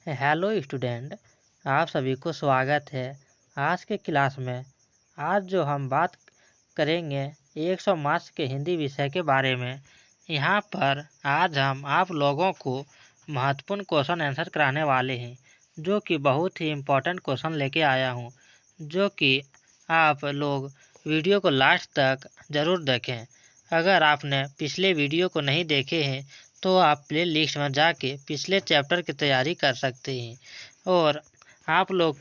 Hello student, आप सभी को स्वागत है आज के क्लास में। आज जो हम बात करेंगे 100 मार्क्स के हिंदी विषय के बारे में। यहाँ पर आज हम आप लोगों को महत्वपूर्ण क्वेश्चन आंसर कराने वाले हैं, जो कि बहुत ही इम्पोर्टेंट क्वेश्चन लेके आया हूँ, जो कि आप लोग वीडियो को लास्ट तक ज़रूर देखें। अगर आपने पिछले वीडियो को नहीं देखे हैं तो आप प्ले लिस्ट में जाके पिछले चैप्टर की तैयारी कर सकते हैं। और आप लोग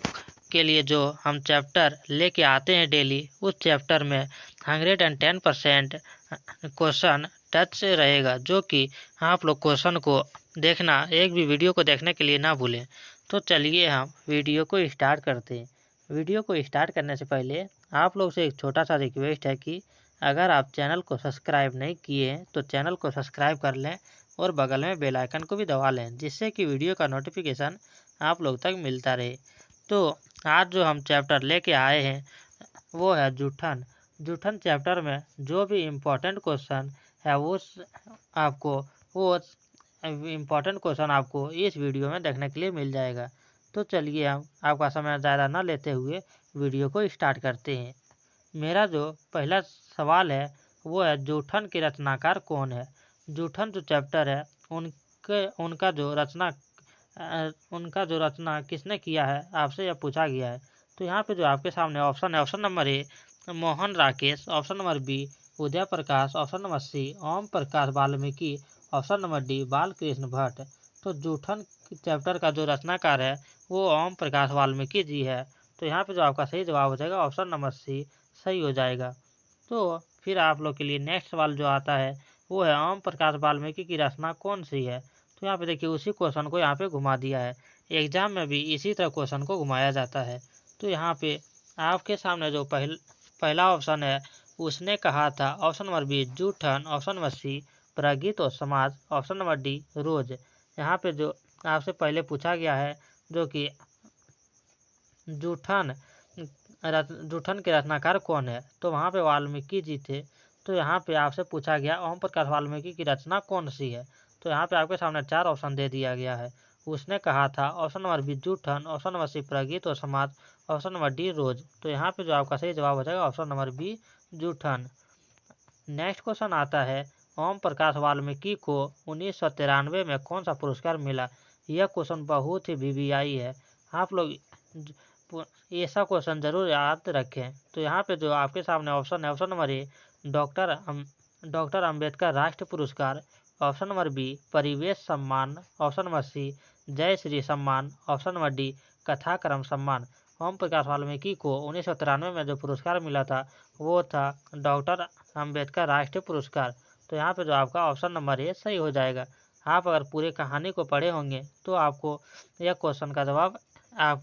के लिए जो हम चैप्टर लेके आते हैं डेली, उस चैप्टर में 110% क्वेश्चन टच रहेगा, जो कि आप लोग क्वेश्चन को देखना, एक भी वीडियो को देखने के लिए ना भूलें। तो चलिए हम वीडियो को स्टार्ट करते हैं। वीडियो को स्टार्ट करने से पहले आप लोग से एक छोटा सा रिक्वेस्ट है कि अगर आप चैनल को सब्सक्राइब नहीं किए हैं तो चैनल को सब्सक्राइब कर लें और बगल में बेल आइकन को भी दबा लें, जिससे कि वीडियो का नोटिफिकेशन आप लोग तक मिलता रहे। तो आज जो हम चैप्टर लेके आए हैं वो है जूठन। जूठन चैप्टर में जो भी इम्पोर्टेंट क्वेश्चन है वो इम्पोर्टेंट क्वेश्चन आपको इस वीडियो में देखने के लिए मिल जाएगा। तो चलिए हम आपका समय ज़्यादा न लेते हुए वीडियो को स्टार्ट करते हैं। मेरा जो पहला सवाल है वो है, जूठन के रचनाकार कौन है। जूठन जो चैप्टर है उनका जो रचना किसने किया है, आपसे यह पूछा गया है। तो यहाँ पे जो आपके सामने ऑप्शन है, option number A Mohan Rakesh, option number B Udai Prakash, option number C Om Prakash Valmiki, option number D Balkrishna Bhatt. तो जूठन चैप्टर का जो रचनाकार है वो ओम प्रकाश वाल्मीकि जी है। तो यहाँ पे जो आपका सही जवाब हो जाएगा ऑप्शन नंबर सी सही हो जाएगा। तो फिर आप लोग के लिए नेक्स्ट सवाल जो आता है वो है, ओम प्रकाश वाल्मीकि की रचना कौन सी है। तो यहाँ पे देखिए उसी क्वेश्चन को यहाँ पे घुमा दिया है। एग्जाम में भी इसी तरह क्वेश्चन को घुमाया जाता है। तो यहाँ पे आपके सामने जो पहला ऑप्शन है उसने कहा था, option number B Joothan, option number C Pragit aur Samaj, option number D रोज। यहाँ पे जो आपसे पहले पूछा गया है जो कि जूठन के रचनाकार कौन है, तो वहाँ पे वाल्मीकि जी थे। तो यहाँ पे आपसे पूछा गया ओम प्रकाश वाल्मीकि की रचना कौन सी है। तो यहाँ पे आपके सामने 4 ऑप्शन दे दिया गया है। उसने कहा था, option number B Joothan, option number C Pragit aur Samaj, option number D रोज। तो यहाँ पे जो आपका सही जवाब हो जाएगा option number B Joothan. Next question आता है, ओम प्रकाश वाल्मीकि को 1993 में कौन सा पुरस्कार मिला। यह क्वेश्चन बहुत ही वीवीआई है, आप लोग ऐसा क्वेश्चन जरूर याद रखें। तो यहाँ पे जो आपके सामने ऑप्शन है, ऑप्शन नंबर ए डॉक्टर अंबेडकर राष्ट्रीय पुरस्कार, ऑप्शन नंबर बी परिवेश सम्मान, ऑप्शन नंबर सी जय श्री सम्मान, ऑप्शन नंबर डी कथाक्रम सम्मान। ओम प्रकाश वाल्मीकि को 1993 में जो पुरस्कार मिला था वो था डॉक्टर अंबेडकर राष्ट्रीय पुरस्कार। तो यहाँ पे जो आपका ऑप्शन नंबर ए सही हो जाएगा। आप अगर पूरे कहानी को पढ़े होंगे तो आपको यह क्वेश्चन का जवाब, आप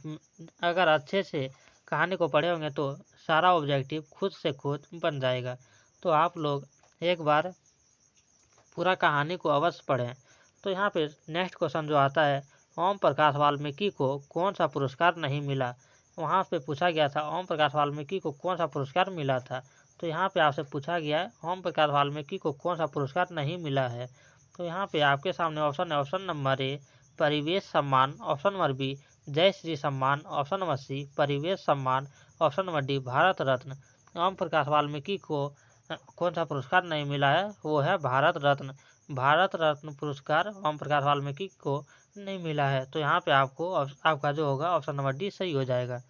अगर अच्छे से कहानी को पढ़े होंगे तो सारा ऑब्जेक्टिव खुद से खुद बन जाएगा। तो आप लोग एक बार पूरा कहानी को अवश्य पढ़ें। तो यहाँ पे नेक्स्ट क्वेश्चन जो आता है, ओम प्रकाश वाल्मीकि को कौन सा पुरस्कार नहीं मिला। वहाँ पे पूछा गया था ओम प्रकाश वाल्मीकि को कौन सा पुरस्कार मिला था। तो यहाँ पे आपसे पूछा गया है ओम प्रकाश वाल्मीकि को कौन सा पुरस्कार नहीं मिला है। तो यहाँ पे आपके सामने ऑप्शन है, ऑप्शन नंबर ए परिवेश सम्मान, ऑप्शन नंबर बी जय श्री सम्मान, ऑप्शन नंबर सी परिवेश सम्मान, option number D Bharat Ratna. ओम प्रकाश वाल्मीकि को कौन सा पुरस्कार नहीं मिला है, वो है भारत रत्न। भारत रत्न पुरस्कार ओम प्रकाश वाल्मीकि को नहीं मिला है। तो यहाँ पे आपका जो होगा ऑप्शन नंबर डी सही हो जाएगा।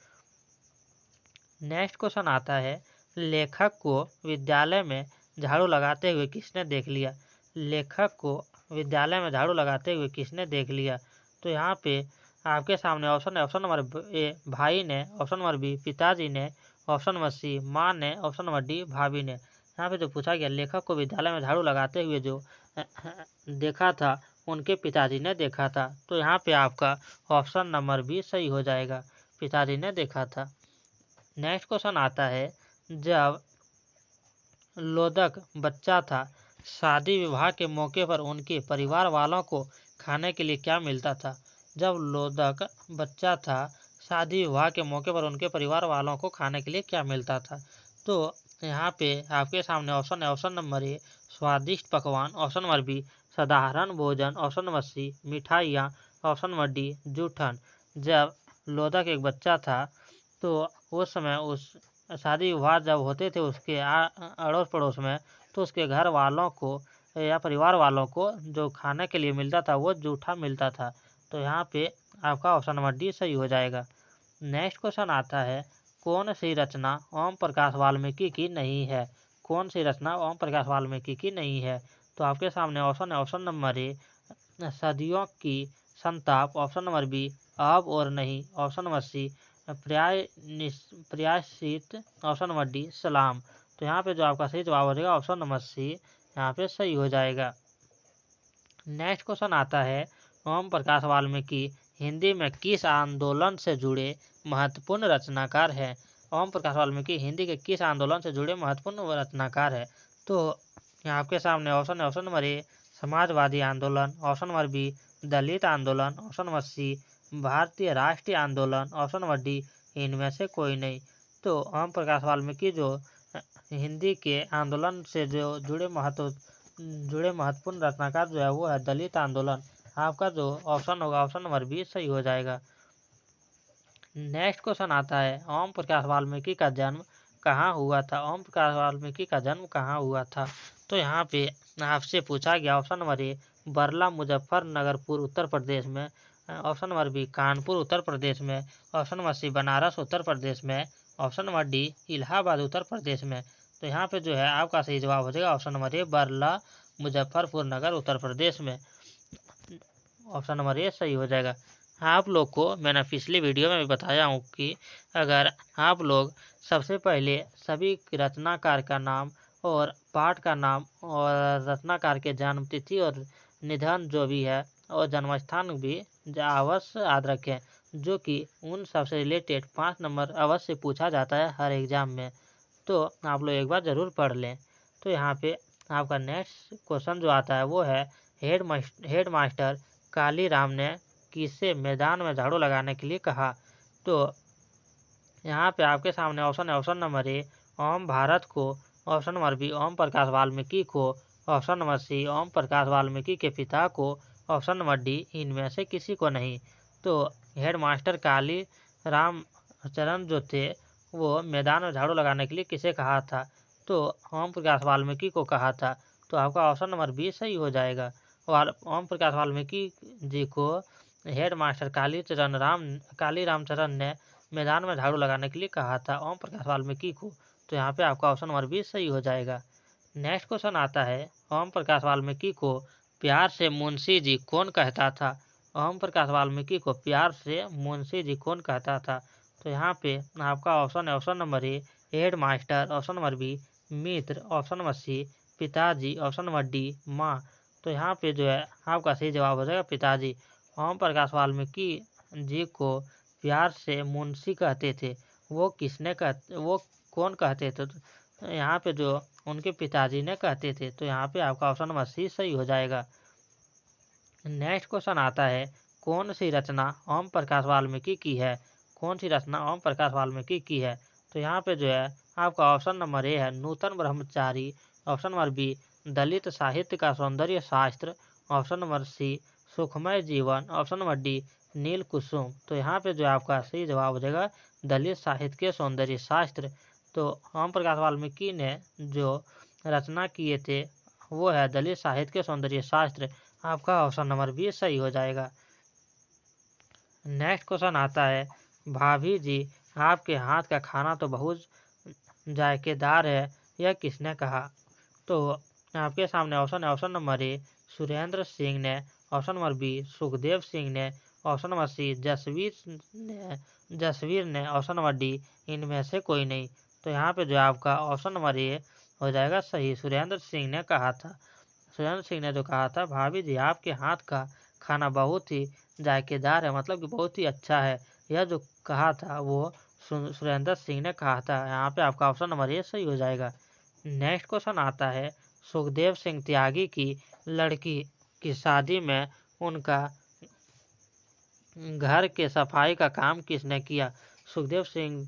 नेक्स्ट क्वेश्चन आता है, लेखक को विद्यालय में झाड़ू लगाते हुए किसने देख लिया। लेखक को विद्यालय में झाड़ू लगाते हुए किसने देख लिया। तो यहाँ पे आपके सामने ऑप्शन है, ऑप्शन नंबर ए भाई ने, ऑप्शन नंबर बी पिताजी ने, ऑप्शन नंबर सी माँ ने, ऑप्शन नंबर डी भाभी ने। यहाँ पे जो पूछा गया, लेखक को विद्यालय में झाड़ू लगाते हुए जो देखा था उनके पिताजी ने देखा था। तो यहाँ पे आपका ऑप्शन नंबर बी सही हो जाएगा, पिताजी ने देखा था। नेक्स्ट क्वेश्चन आता है, जब लोदक बच्चा था शादी विवाह के मौके पर उनके परिवार वालों को खाने के लिए क्या मिलता था। जब लोदक बच्चा था शादी विवाह के मौके पर उनके परिवार वालों को खाने के लिए क्या मिलता था। तो यहाँ पे आपके सामने ऑप्शन है, ऑप्शन नंबर ए स्वादिष्ट पकवान, ऑप्शन नंबर बी साधारण भोजन, ऑप्शन नंबर सी मिठाइयाँ, ऑप्शन नंबर डी जूठन। जब लोधक एक बच्चा था तो उस समय उस शादी विवाह जब होते थे उसके अड़ोस पड़ोस में, तो उसके घर वालों को या परिवार वालों को जो खाने के लिए मिलता था वो जूठा मिलता था। तो यहाँ पे आपका ऑप्शन नंबर डी सही हो जाएगा। नेक्स्ट क्वेश्चन आता है, कौन सी रचना ओम प्रकाश वाल्मीकि की नहीं है? कौन सी रचना ओम प्रकाश वाल्मीकि की नहीं है? तो आपके सामने ऑप्शन है, ऑप्शन नंबर ए सदियों की संताप, option number B Ab aur nahin, option number C प्रयासित, ऑप्शन नंबर डी सलाम। तो यहाँ पे जो आपका सही जवाब हो जाएगा ऑप्शन नंबर सी, यहाँ पे सही हो जाएगा। नेक्स्ट क्वेश्चन आता है, ओम प्रकाश वाल्मीकि हिंदी में किस आंदोलन से जुड़े महत्वपूर्ण रचनाकार है? ओम प्रकाश वाल्मीकि हिंदी के किस आंदोलन से जुड़े महत्वपूर्ण रचनाकार है? तो यहाँ आपके सामने ऑप्शन है, ऑप्शन नंबर ए समाजवादी आंदोलन, ऑप्शन नंबर बी दलित आंदोलन, ऑप्शन नंबर सी भारतीय राष्ट्रीय आंदोलन, ऑप्शन नंबर डी इनमें से कोई नहीं। तो ओम प्रकाश वाल्मीकि जो हिंदी के आंदोलन से जो जुड़े महत्वपूर्ण रचनाकार जो है वो है दलित आंदोलन। आपका जो ऑप्शन होगा ऑप्शन नंबर बी सही हो जाएगा। नेक्स्ट क्वेश्चन आता है, ओम प्रकाश वाल्मीकि का जन्म कहाँ हुआ था? ओम प्रकाश वाल्मीकि का जन्म कहाँ हुआ था? तो यहाँ पे आपसे पूछा गया ऑप्शन नंबर ए बरला मुजफ्फरनगरपुर उत्तर प्रदेश में, ऑप्शन नंबर बी कानपुर उत्तर प्रदेश में, ऑप्शन नंबर सी बनारस उत्तर प्रदेश में, option number D Allahabad Uttar Pradesh में। तो यहाँ पे जो है आपका सही जवाब हो जाएगा option number A Barla Muzaffarpur Nagar Uttar Pradesh में, ऑप्शन नंबर ए सही हो जाएगा। आप लोग को मैंने पिछली वीडियो में भी बताया हूँ कि अगर आप लोग सबसे पहले सभी रचनाकार का नाम और पाठ का नाम और रचनाकार के जन्म तिथि और निधन जो भी है और जन्मस्थान भी अवश्य याद रखें, जो कि उन सबसे रिलेटेड 5 नंबर अवश्य पूछा जाता है हर एग्जाम में। तो आप लोग एक बार ज़रूर पढ़ लें। तो यहाँ पे आपका नेक्स्ट क्वेश्चन जो आता है वो है, हेड मास्टर कालीराम ने किसे मैदान में झाड़ू लगाने के लिए कहा? तो यहाँ पे आपके सामने ऑप्शन है, ऑप्शन नंबर ए ओम भारत को, option number B Om Prakash Valmiki को, option number C Om Prakash Valmiki के पिता को, ऑप्शन नंबर डी इनमें से किसी को नहीं। तो हेड मास्टर काली राम चरण जो थे वो मैदान में झाड़ू लगाने के लिए किसे कहा था? तो ओम प्रकाश वाल्मीकि को कहा था। तो आपका ऑप्शन नंबर बी सही हो जाएगा। ओम प्रकाश वाल्मीकि जी को हेड मास्टर काली रामचरण ने मैदान में झाड़ू लगाने के लिए कहा था ओम प्रकाश वाल्मीकि को। तो यहाँ पे आपका ऑप्शन नंबर बी सही हो जाएगा। नेक्स्ट क्वेश्चन आता है, ओम प्रकाश वाल्मीकि को प्यार से मुंशी जी कौन कहता था? ओम प्रकाश वाल्मीकि को प्यार से मुंशी जी कौन कहता था? तो यहाँ पे आपका ऑप्शन है, option number A headmaster, option number B मित्र, ऑप्शन नंबर सी पिताजी, ऑप्शन नंबर डी माँ। तो यहाँ पे जो है आपका सही जवाब हो जाएगा पिताजी। ओम प्रकाश वाल्मीकि जी को प्यार से मुंशी कहते थे, वो कौन कहते थे? तो यहाँ पे जो उनके पिताजी ने कहते थे। तो यहाँ पे आपका ऑप्शन नंबर सी सही हो जाएगा। नेक्स्ट क्वेश्चन आता है, कौन सी रचना ओम प्रकाश वाल्मीकि की है? कौन सी रचना ओम प्रकाश वाल्मीकि की है? तो यहाँ पे जो है आपका ऑप्शन नंबर ए है नूतन ब्रह्मचारी, ऑप्शन नंबर बी दलित साहित्य का सौंदर्य शास्त्र, ऑप्शन नंबर सी सुखमय जीवन, ऑप्शन नंबर डी नील कुसुम। तो यहाँ पे जो आपका सही जवाब हो जाएगा दलित साहित्य के सौंदर्य शास्त्र। तो ओम प्रकाश वाल्मीकि ने जो रचना किए थे वो है दलित साहित्य के सौंदर्य शास्त्र। आपका ऑप्शन नंबर बी सही हो जाएगा। नेक्स्ट क्वेश्चन आता है, भाभी जी आपके हाथ का खाना तो बहुत जायकेदार है, यह किसने कहा? तो आपके सामने ऑप्शन है, option number A Surendra Singh ने, option number B Sukhdev Singh ने, ऑप्शन नंबर सी जसवीर ने, ऑप्शन नंबर डी इनमें से कोई नहीं। तो यहाँ पे जो आपका ऑप्शन नंबर ए हो जाएगा सही, सुरेंद्र सिंह ने कहा था। सुरेंद्र सिंह ने जो कहा था भाभी जी आपके हाथ का खाना बहुत ही जायकेदार है, मतलब कि बहुत ही अच्छा है, यह जो कहा था वो सुरेंद्र सिंह ने कहा था। यहाँ पे आपका ऑप्शन नंबर ए सही हो जाएगा। नेक्स्ट क्वेश्चन आता है, सुखदेव सिंह त्यागी की लड़की की शादी में उनका घर के सफाई का काम किसने किया? सुखदेव सिंह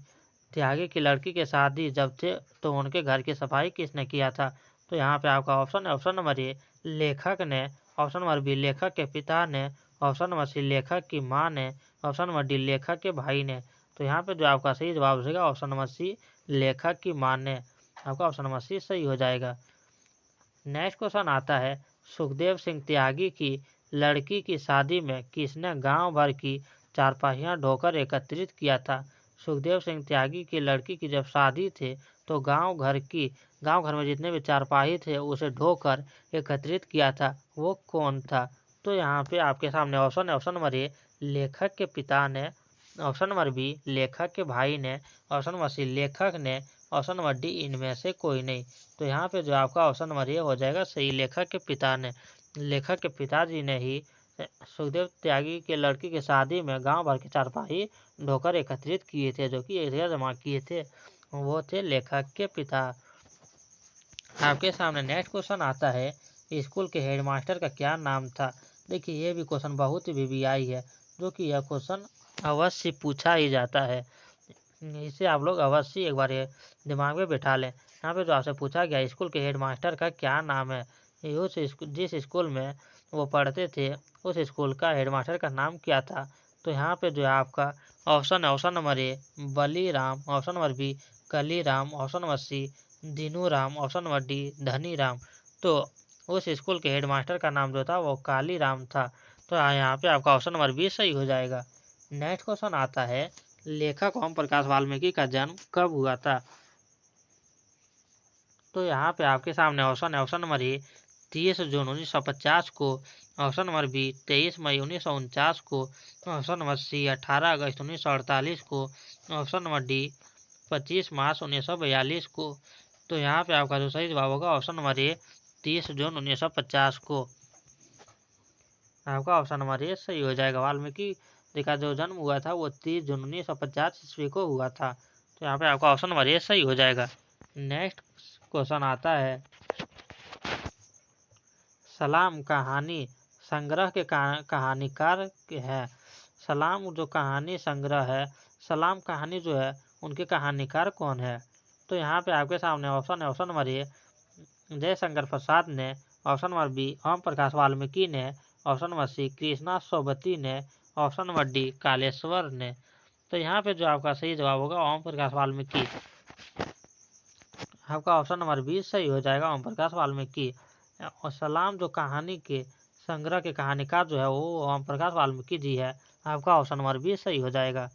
त्यागी की लड़की के शादी जब थे तो उनके घर की सफाई किसने किया था? तो यहाँ पे आपका ऑप्शन है, ऑप्शन नंबर ए लेखक ने, ऑप्शन नंबर बी लेखक के पिता ने, ऑप्शन नंबर सी लेखक की माँ ने, ऑप्शन नंबर डी लेखक के भाई ने। तो यहाँ पे जो आपका सही जवाब हो जाएगा ऑप्शन नंबर सी लेखक की माँ ने। आपका ऑप्शन नंबर सी सही हो जाएगा। नेक्स्ट क्वेश्चन आता है, सुखदेव सिंह त्यागी की लड़की की शादी में किसने गांव भर की चारपाइयाँ ढोकर एकत्रित किया था? सुखदेव सिंह त्यागी की लड़की की जब शादी थी तो गांव घर में जितने भी चारपाई थे उसे ढोकर एकत्रित किया था, वो कौन था? तो यहाँ पे आपके सामने ऑप्शन है, ऑप्शन नंबर ए लेखक के पिता ने, ऑप्शन नंबर बी लेखक के भाई ने, ऑप्शन नंबर सी लेखक ने, ऑप्शन नंबर डी इनमें से कोई नहीं। तो यहाँ पे जो आपका ऑप्शन नंबर ए हो जाएगा सही, लेखक के पिता ने। लेखक के पिताजी ने ही सुखदेव त्यागी के लड़की की शादी में गांव भर के चारपाई ढोकर एकत्रित किए थे, जो कि एरिया जमा किए थे, वो थे लेखक के पिता। आपके सामने नेक्स्ट क्वेश्चन आता है, स्कूल के हेडमास्टर का क्या नाम था? देखिए ये भी क्वेश्चन बहुत ही वीवीआई है, जो कि यह क्वेश्चन अवश्य पूछा ही जाता है। इसे आप लोग अवश्य एक बार दिमाग में बैठा लें। यहाँ पे जो आपसे पूछा गया स्कूल के हेडमास्टर का क्या नाम है, जिस स्कूल में वो पढ़ते थे उस स्कूल का हेडमास्टर का नाम क्या था? तो यहाँ पे जो है आपका ऑप्शन है, option number A Baliram, option number B Kaliram, option number C Dinuram, option number D Dhaniram. तो उस स्कूल के हेडमास्टर का नाम जो था वो कालीराम था। तो यहाँ पे आपका ऑप्शन नंबर बी सही हो जाएगा। नेक्स्ट क्वेश्चन आता है, लेखक ओम प्रकाश वाल्मीकि का जन्म कब हुआ था? तो यहाँ पे आपके सामने ऑप्शन है, ऑप्शन नंबर ए 30 जून 1950 को, ऑप्शन नंबर बी 23 मई 1949 को, ऑप्शन नंबर सी 18 अगस्त 1948 को, ऑप्शन नंबर डी 25 मार्च 1942 को। तो यहाँ पे आपका जो सही जवाब होगा ऑप्शन नंबर ए 30 जून 1950 को। आपका ऑप्शन नंबर ए सही हो जाएगा। वाल्मीकि जी का जो जन्म हुआ था वो 30 जून 1950 ईस्वी को हुआ था। तो यहाँ पे आपका ऑप्शन नंबर ए सही हो जाएगा। नेक्स्ट क्वेश्चन आता है, सलाम कहानी संग्रह के कहानीकार है। सलाम जो कहानी संग्रह है, सलाम कहानी जो है उनके कहानीकार कौन है? तो यहाँ पे आपके सामने ऑप्शन है, option number A Jaishankar Prasad ने, option number B Om Prakash Valmiki ने, option number C Krishna Sobti ने, ऑप्शन नंबर डी कालेश्वर ने। तो यहाँ पे जो आपका सही जवाब होगा ओम प्रकाश वाल्मीकि। आपका ऑप्शन नंबर बी सही हो जाएगा, ओम प्रकाश वाल्मीकि। और सलाम जो कहानी के संग्रह के कहानीकार जो है वो ओम प्रकाश वाल्मीकि जी है। आपका ऑप्शन नंबर बी सही हो जाएगा।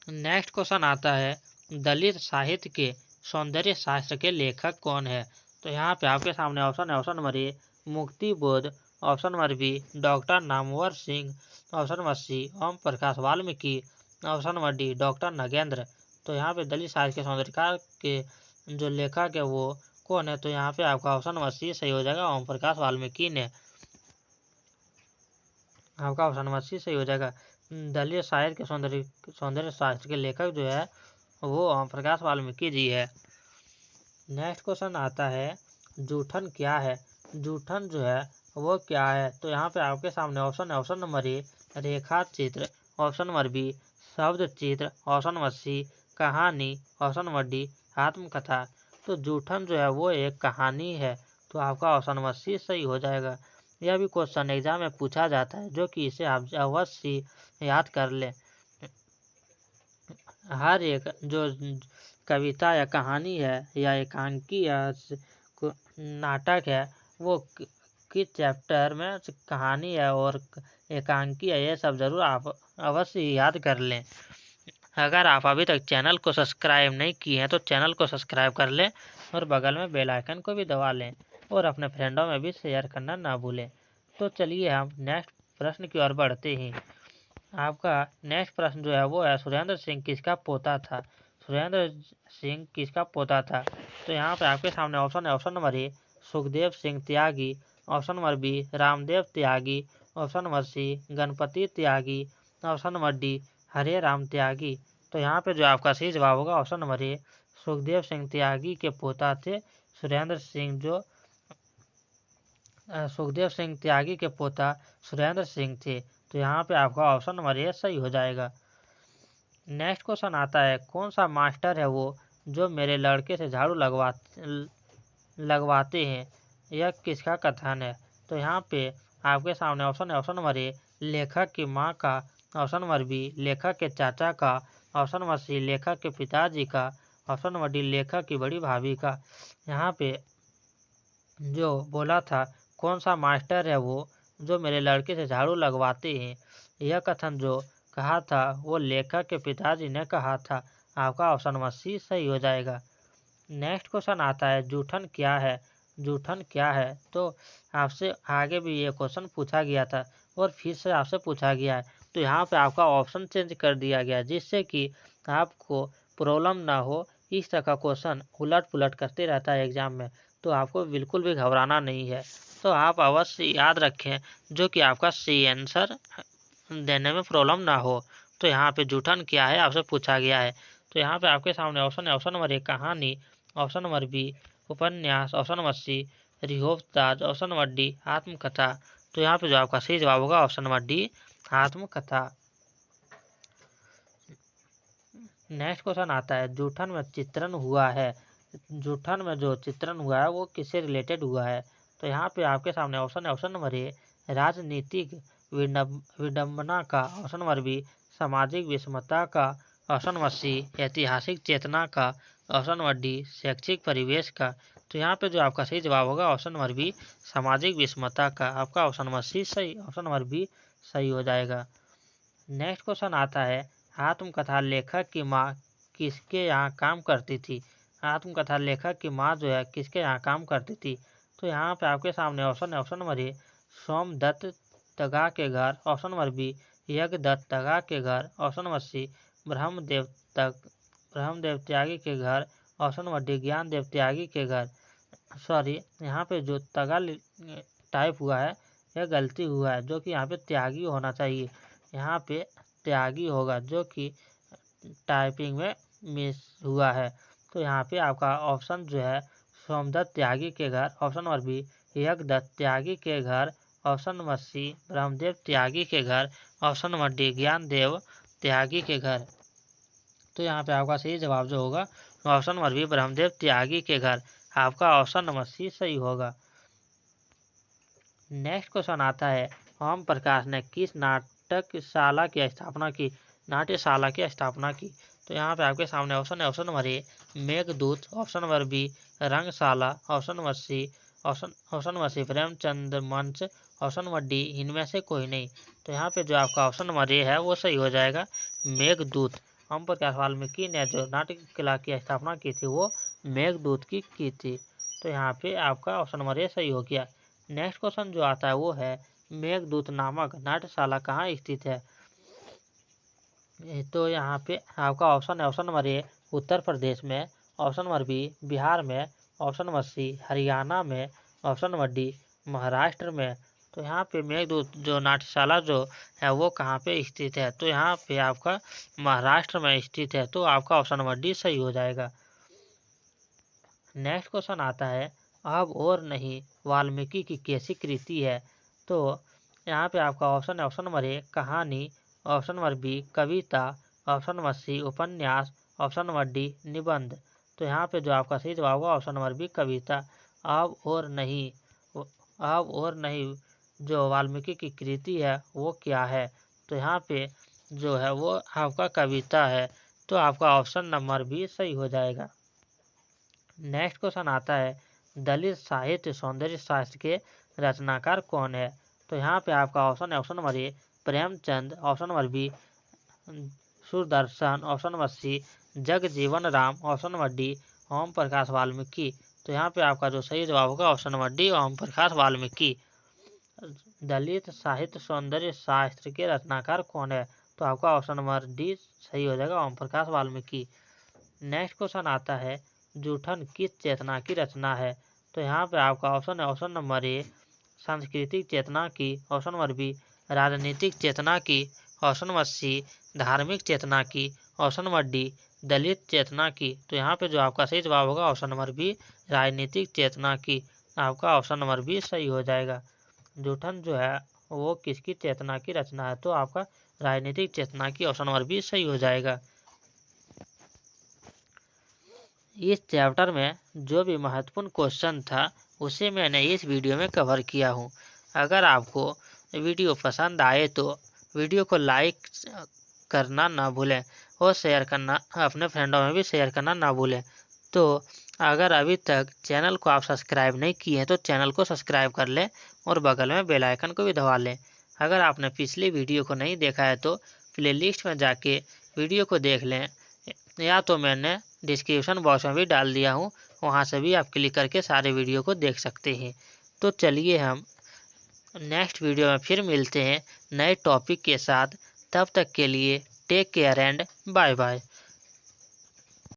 नेक्स्ट क्वेश्चन आता है, दलित साहित्य के सौंदर्य शास्त्र के लेखक कौन है? तो यहाँ पे आपके सामने ऑप्शन है, option number A Muktibodh, option number B doctor Namvar Singh, option number C Om Prakash Valmiki, option number D doctor Nagendra. तो यहाँ पे दलित साहित्य के सौंदर्यकार के जो लेखक है वो कौन है? तो यहाँ पे आपका ऑप्शन नंबर सी सही हो जाएगा, ओम प्रकाश वाल्मीकि ने। आपका ऑप्शन नंबर सी सही हो जाएगा। दलित साहित्य के सौंदर्य शास्त्र के लेखक जो है वो ओम प्रकाश वाल्मीकि जी है। नेक्स्ट क्वेश्चन आता है, जूठन क्या है? जूठन जो है वो क्या है? तो यहाँ पे आपके सामने ऑप्शन है, ऑप्शन नंबर ए रेखा चित्र, ऑप्शन नंबर बी शब्द चित्र, ऑप्शन नंबर सी कहानी, ऑप्शन नंबर डी आत्मकथा। तो जूठन जो है वो एक कहानी है। तो आपका ऑप्शन नंबर सी सही हो जाएगा। यह भी क्वेश्चन एग्जाम में पूछा जाता है, जो कि इसे आप अवश्य याद कर लें। हर एक जो कविता या कहानी है या एकांकी या नाटक है वो किस चैप्टर में कहानी है और एकांकी है, ये सब जरूर आप अवश्य याद कर लें। अगर आप अभी तक चैनल को सब्सक्राइब नहीं किए हैं तो चैनल को सब्सक्राइब कर लें और बगल में बेल आइकन को भी दबा लें और अपने फ्रेंडों में भी शेयर करना ना भूलें। तो चलिए हम नेक्स्ट प्रश्न की ओर बढ़ते हैं। आपका नेक्स्ट प्रश्न जो है वो है, सुरेंद्र सिंह किसका पोता था? सुरेंद्र सिंह किसका पोता था? तो यहाँ पे आपके सामने ऑप्शन है, option number A Sukhdev Singh Tyagi, option number B Ramdev Tyagi, option number C Ganpati Tyagi, option number D Hare Ram Tyagi. तो यहाँ पे जो आपका सही जवाब होगा option number A Sukhdev Singh Tyagi के पोता थे सुरेंद्र सिंह, जो सुखदेव सिंह त्यागी के पोता सुरेंद्र सिंह थे। तो यहाँ पे आपका ऑप्शन नंबर ए सही हो जाएगा। नेक्स्ट क्वेश्चन आता है, कौन सा मास्टर है वो जो मेरे लड़के से झाड़ू लगवाते हैं? यह किसका कथन है? तो यहाँ पे आपके सामने ऑप्शन है। ऑप्शन नंबर ए लेखक की माँ का, ऑप्शन नंबर बी लेखक के चाचा का, ऑप्शन नंबर सी लेखक के पिताजी का, ऑप्शन नंबर डी लेखक की बड़ी भाभी का। यहाँ पे जो बोला था कौन सा मास्टर है वो जो मेरे लड़के से झाड़ू लगवाते हैं, यह कथन जो कहा था वो लेखक के पिताजी ने कहा था। आपका ऑप्शन नंबर सी सही हो जाएगा। नेक्स्ट क्वेश्चन आता है जूठन क्या है। जूठन क्या है, तो आपसे आगे भी ये क्वेश्चन पूछा गया था और फिर से आपसे पूछा गया है। तो यहाँ पे आपका ऑप्शन चेंज कर दिया गया जिससे कि आपको प्रॉब्लम ना हो। इस तरह का क्वेश्चन उलट पुलट करते रहता है एग्जाम में, तो आपको बिल्कुल भी घबराना नहीं है। तो आप अवश्य याद रखें जो कि आपका सी आंसर देने में प्रॉब्लम ना हो। तो यहाँ पे जूठन क्या है आपसे पूछा गया है। तो यहाँ पे आपके सामने ऑप्शन है। ऑप्शन नंबर ए कहानी, ऑप्शन नंबर बी उपन्यास, ऑप्शन नंबर सी रिहोताज, ऑप्शन नंबर डी आत्मकथा। तो यहाँ पे जो आपका सही जवाब होगा ऑप्शन नंबर डी आत्मकथा। नेक्स्ट क्वेश्चन आता है जूठन में चित्रण हुआ है। जूठन में जो चित्रण हुआ है वो किससे रिलेटेड हुआ है। तो यहाँ पे आपके सामने ऑप्शन है। ऑप्शन नंबर ए राजनीतिक विडंबना का, ऑप्शन नंबर बी सामाजिक विषमता का, ऑप्शन नंबर सी ऐतिहासिक चेतना का, ऑप्शन नंबर डी शैक्षिक परिवेश का। तो यहाँ पे जो आपका सही जवाब होगा ऑप्शन नंबर बी सामाजिक विषमता का। आपका ऑप्शन नंबर सी सही, ऑप्शन नंबर बी सही हो जाएगा। नेक्स्ट क्वेश्चन आता है आत्मकथा लेखक की माँ किसके यहाँ काम करती थी। आत्मकथा लेखक की माँ जो है किसके यहाँ काम करती थी। तो यहाँ पे आपके सामने ऑप्शन है। ऑप्शन नंबर ए सोमदत्त तगा के घर, ऑप्शन नंबर बी यज्ञदत्त तगा के घर, ऑप्शन नंबर सी ब्रह्मदेव त्यागी के घर, ऑप्शन नंबर डी ज्ञानदेव त्यागी के घर। सॉरी, यहाँ पे जो तगा टाइप हुआ है यह गलती हुआ है, जो कि यहाँ पे त्यागी होना चाहिए। यहाँ पे त्यागी होगा जो कि टाइपिंग में मिस हुआ है। तो यहाँ पे आपका ऑप्शन जो है सोमदत्त त्यागी के घर, ऑप्शन नंबर बी यज्ञदत्त त्यागी के घर, ऑप्शन नंबर सी ब्रह्मदेव त्यागी के घर, ऑप्शन नंबर डी ज्ञानदेव त्यागी के घर। तो यहाँ पे आपका सही जवाब जो होगा ऑप्शन नंबर बी ब्रह्मदेव त्यागी के घर। आपका ऑप्शन नंबर सी सही होगा। नेक्स्ट क्वेश्चन आता है ओम प्रकाश ने किस नाट्यशाला की स्थापना की। नाट्यशाला की स्थापना की। तो यहाँ पे आपके सामने ऑप्शन है। Option number A Meghdoot, option number B Rangshala, option number C option number C Premchand Manch, option number D इनमें से कोई नहीं। तो यहाँ पे जो आपका ऑप्शन नंबर ए है वो सही हो जाएगा, मेघदूत। ओम प्रकाश वाल्मीकि ने जो नाट्य कला की स्थापना की थी वो मेघदूत की थी। तो यहाँ पे आपका ऑप्शन नंबर ए सही हो गया। नेक्स्ट क्वेश्चन जो आता है वो है मेघदूत नामक नाट्यशाला कहाँ स्थित है। तो यहाँ पे आपका ऑप्शन है। ऑप्शन नंबर ए उत्तर प्रदेश में, ऑप्शन नंबर बी बिहार में, ऑप्शन नंबर सी हरियाणा में, ऑप्शन नंबर डी महाराष्ट्र में। तो यहाँ पे मेघदूत जो नाट्यशाला जो है वो कहाँ पे स्थित है। तो यहाँ पे आपका महाराष्ट्र में स्थित है। तो आपका ऑप्शन नंबर डी सही हो जाएगा। नेक्स्ट क्वेश्चन आता है अब और नहीं वाल्मीकि की कैसी कृति है। तो यहाँ पे आपका ऑप्शन है। ऑप्शन नंबर ए कहानी, ऑप्शन नंबर बी कविता, ऑप्शन नंबर सी उपन्यास, ऑप्शन नंबर डी निबंध। तो यहाँ पे जो आपका सही जवाब होगा ऑप्शन नंबर बी कविता। अब और नहीं जो वाल्मीकि की कृति है वो क्या है। तो यहाँ पे जो है वो आपका कविता है। तो आपका ऑप्शन नंबर बी सही हो जाएगा। नेक्स्ट क्वेश्चन आता है दलित साहित्य सौंदर्य शास्त्र के रचनाकार कौन है। तो यहाँ पे आपका ऑप्शन है। Option number A Premchand, option number B Sudarshan, option number C Jagjivan Ram, option number D Om Prakash Valmiki. तो यहाँ पे आपका जो सही जवाब होगा option number D Om Prakash Valmiki. दलित साहित्य सौंदर्य शास्त्र के रचनाकार कौन है। तो आपका ऑप्शन नंबर डी सही हो जाएगा, ओम प्रकाश वाल्मीकि। नेक्स्ट क्वेश्चन आता है जूठन किस चेतना की रचना है। तो यहाँ पे आपका ऑप्शन है। ऑप्शन नंबर ए सांस्कृतिक चेतना की, ऑप्शन नंबर बी राजनीतिक चेतना की, ऑप्शन नंबर सी धार्मिक चेतना की, ऑप्शन नंबर डी दलित चेतना की। तो यहाँ पे जो आपका सही जवाब होगा ऑप्शन नंबर बी राजनीतिक चेतना की। आपका ऑप्शन नंबर बी सही हो जाएगा। जूठन जो है वो किसकी चेतना की रचना है। तो आपका राजनीतिक चेतना की, ऑप्शन नंबर बी सही हो जाएगा। इस चैप्टर में जो भी महत्वपूर्ण क्वेश्चन था उसे मैंने इस वीडियो में कवर किया हूँ। अगर आपको वीडियो पसंद आए तो वीडियो को लाइक करना ना भूलें और शेयर करना, अपने फ्रेंडों में भी शेयर करना ना भूलें। तो अगर अभी तक चैनल को आप सब्सक्राइब नहीं किए हैं तो चैनल को सब्सक्राइब कर लें और बगल में बेल आइकन को भी दबा लें। अगर आपने पिछली वीडियो को नहीं देखा है तो प्लेलिस्ट में जाके वीडियो को देख लें, या तो मैंने डिस्क्रिप्शन बॉक्स में भी डाल दिया हूँ, वहाँ से भी आप क्लिक करके सारे वीडियो को देख सकते हैं। तो चलिए हम नेक्स्ट वीडियो में फिर मिलते हैं नए टॉपिक के साथ। तब तक के लिए take care and bye bye.